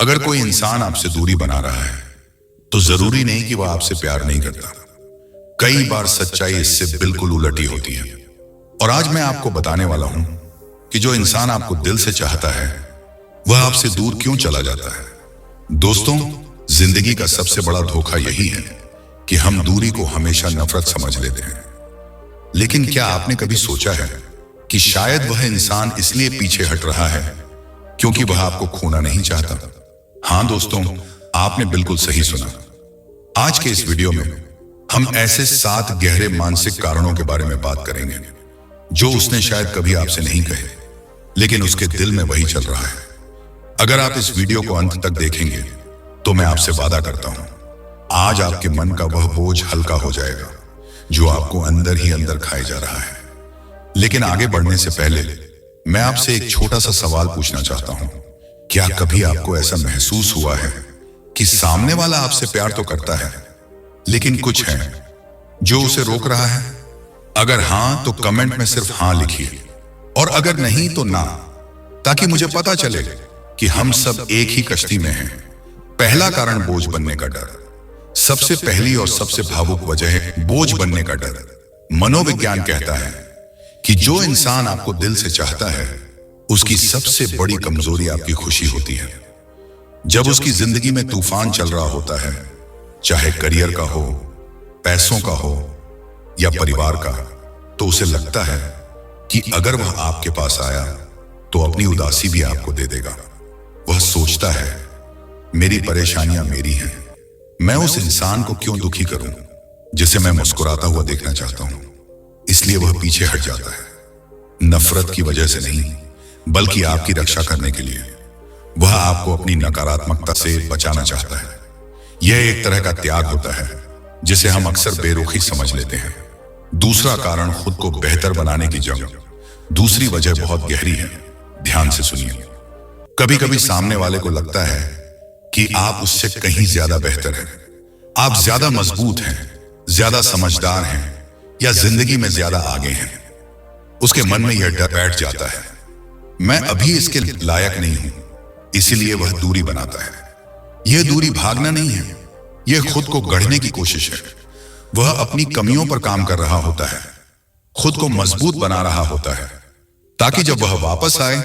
अगर कोई इंसान आपसे दूरी बना रहा है तो जरूरी नहीं कि वह आपसे प्यार नहीं करता। कई बार सच्चाई इससे बिल्कुल उलट ही होती है। और आज मैं आपको बताने वाला हूं कि जो इंसान आपको दिल से चाहता है वह आपसे दूर क्यों चला जाता है। दोस्तों, जिंदगी का सबसे बड़ा धोखा यही है कि हम दूरी को हमेशा नफरत समझ लेते हैं। लेकिन क्या आपने कभी सोचा है कि शायद वह इंसान इसलिए पीछे हट रहा है क्योंकि वह आपको खोना नहीं चाहता। हां दोस्तों, आपने बिल्कुल सही सुना। आज के इस वीडियो में हम ऐसे 7 गहरे मानसिक कारणों के बारे में बात करेंगे जो उसने शायद कभी आपसे नहीं कहे, लेकिन उसके दिल में वही चल रहा है। अगर आप इस वीडियो को अंत तक देखेंगे तो मैं आपसे वादा करता हूं, आज आपके मन का वह बोझ हल्का हो जाएगा जो आपको अंदर ही अंदर खाए जा रहा है। लेकिन आगे बढ़ने से पहले मैं आपसे एक छोटा सा सवाल पूछना चाहता हूं। क्या कभी आपको ऐसा महसूस हुआ है कि सामने वाला आपसे प्यार तो करता है लेकिन कुछ है जो उसे रोक रहा है? अगर हां तो कमेंट में सिर्फ हां लिखिए, और अगर नहीं तो ना, ताकि मुझे पता चले कि हम सब एक ही कश्ती में हैं। पहला कारण, बोझ बनने का डर। सबसे पहली और सबसे भावुक वजह है बोझ बनने का डर। मनोविज्ञान कहता है कि जो इंसान आपको दिल से चाहता है उसकी सबसे बड़ी कमजोरी आपकी खुशी होती है। जब उसकी जिंदगी में तूफान चल रहा होता है, चाहे करियर का हो, पैसों का हो या परिवार का, तो उसे लगता है कि अगर वह आपके पास आया तो अपनी उदासी भी आपको दे देगा। वह सोचता है, मेरी परेशानियां मेरी हैं, मैं उस इंसान को क्यों दुखी करूं जिसे मैं मुस्कुराता हुआ देखना चाहता हूं। इसलिए वह पीछे हट जाता है। नफरत की वजह से नहीं, बल्कि आपकी रक्षा करने के लिए। वह आपको अपनी नकारात्मकता से बचाना चाहता है। यह एक तरह का त्याग होता है जिसे हम अक्सर बेरुखी समझ लेते हैं। दूसरा कारण, खुद को बेहतर बनाने की जंग। दूसरी वजह बहुत गहरी है, ध्यान से सुनिए। कभी कभी सामने वाले को लगता है कि आप उससे कहीं ज्यादा बेहतर हैं, आप ज्यादा मजबूत हैं, ज्यादा समझदार हैं या जिंदगी में ज्यादा आगे हैं। उसके मन में यह डर बैठ जाता है, मैं अभी इसके लायक नहीं हूं, इसीलिए वह दूरी बनाता है। यह दूरी भागना नहीं है, यह खुद को गढ़ने की कोशिश है। वह अपनी कमियों पर काम कर रहा होता है, खुद को मजबूत बना रहा होता है, ताकि जब वह वापस आए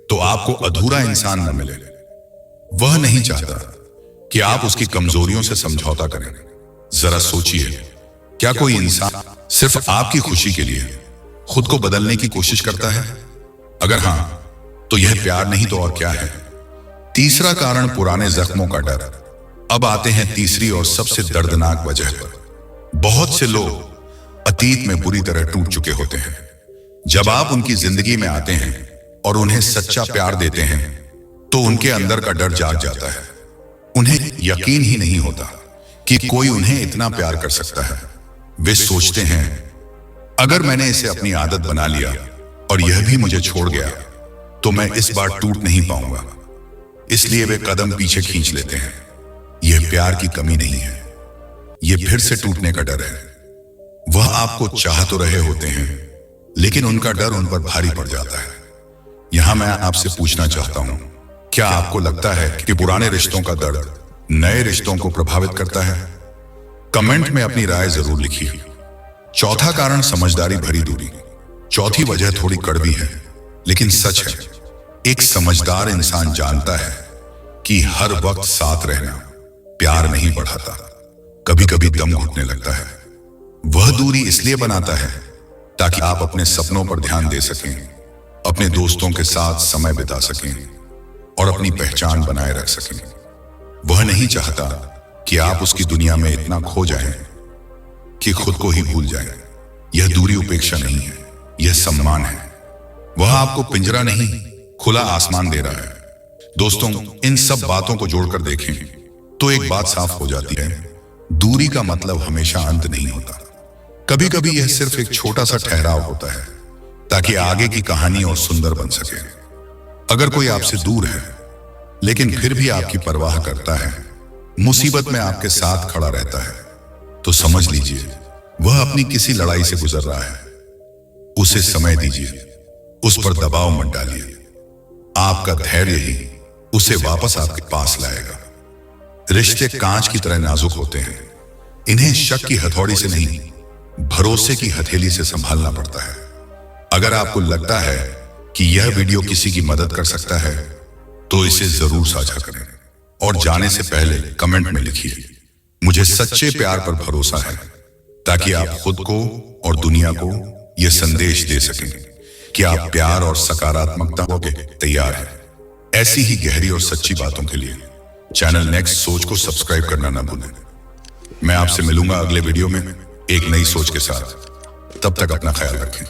तो आपको अधूरा इंसान न मिले। वह नहीं चाहता कि आप उसकी कमजोरियों से समझौता करें। जरा सोचिए, क्या कोई इंसान सिर्फ आपकी खुशी के लिए खुद को बदलने की कोशिश करता है? अगर हां, तो यह प्यार नहीं तो और क्या है। तीसरा कारण, पुराने जख्मों का डर। अब आते हैं तीसरी और सबसे दर्दनाक वजह पर। बहुत से लोग अतीत में बुरी तरह टूट चुके होते हैं। जब आप उनकी जिंदगी में आते हैं और उन्हें सच्चा प्यार देते हैं तो उनके अंदर का डर जाग जाता है। उन्हें यकीन ही नहीं होता कि कोई उन्हें इतना प्यार कर सकता है। वे सोचते हैं, अगर मैंने इसे अपनी आदत बना लिया और यह भी मुझे छोड़ गया तो मैं इस बार टूट नहीं पाऊंगा। इसलिए वे कदम पीछे खींच लेते हैं। यह प्यार की कमी नहीं है, यह फिर से टूटने का डर है। वह आपको चाह तो रहे होते हैं लेकिन उनका डर उन पर भारी पड़ जाता है। यहां मैं आपसे पूछना चाहता हूं, क्या आपको लगता है कि पुराने रिश्तों का दर्द नए रिश्तों को प्रभावित करता है? कमेंट में अपनी राय जरूर लिखिए। चौथा कारण, समझदारी भरी दूरी। चौथी वजह थोड़ी कड़वी है लेकिन सच है। एक समझदार इंसान जानता है कि हर वक्त साथ रहना प्यार नहीं बढ़ाता, कभी कभी दम घुटने लगता है। वह दूरी इसलिए बनाता है ताकि आप अपने सपनों पर ध्यान दे सकें, अपने दोस्तों के साथ समय बिता सकें और अपनी पहचान बनाए रख सकें। वह नहीं चाहता कि आप उसकी दुनिया में इतना खो जाएं कि खुद को ही भूल जाएं। यह दूरी उपेक्षा नहीं है, यह सम्मान है। वह आपको पिंजरा नहीं, खुला आसमान दे रहा है। दोस्तों, इन सब बातों को जोड़कर देखें तो एक बात साफ हो जाती है, दूरी का मतलब हमेशा अंत नहीं होता। कभी कभी यह सिर्फ एक छोटा सा ठहराव होता है ताकि आगे की कहानी और सुंदर बन सके। अगर कोई आपसे दूर है लेकिन फिर भी आपकी परवाह करता है, मुसीबत में आपके साथ खड़ा रहता है, तो समझ लीजिए वह अपनी किसी लड़ाई से गुजर रहा है। उसे समय दीजिए, उस पर दबाव मत डालिए। आपका धैर्य ही उसे वापस आपके पास लाएगा। रिश्ते कांच की तरह नाजुक होते हैं, इन्हें शक की हथौड़ी से नहीं, भरोसे की हथेली से संभालना पड़ता है। अगर आपको लगता है कि यह वीडियो किसी की मदद कर सकता है तो इसे जरूर साझा करें और जाने से पहले कमेंट में लिखिए, मुझे सच्चे प्यार पर भरोसा है, ताकि आप खुद को और दुनिया को यह संदेश दे सकें कि आप प्यार और सकारात्मकता को तैयार हैं। ऐसी ही गहरी और सच्ची बातों के लिए चैनल नेक्स्ट सोच को सब्सक्राइब करना ना भूलें। मैं आपसे मिलूंगा अगले वीडियो में एक नई सोच के साथ। तब तक अपना ख्याल रखें।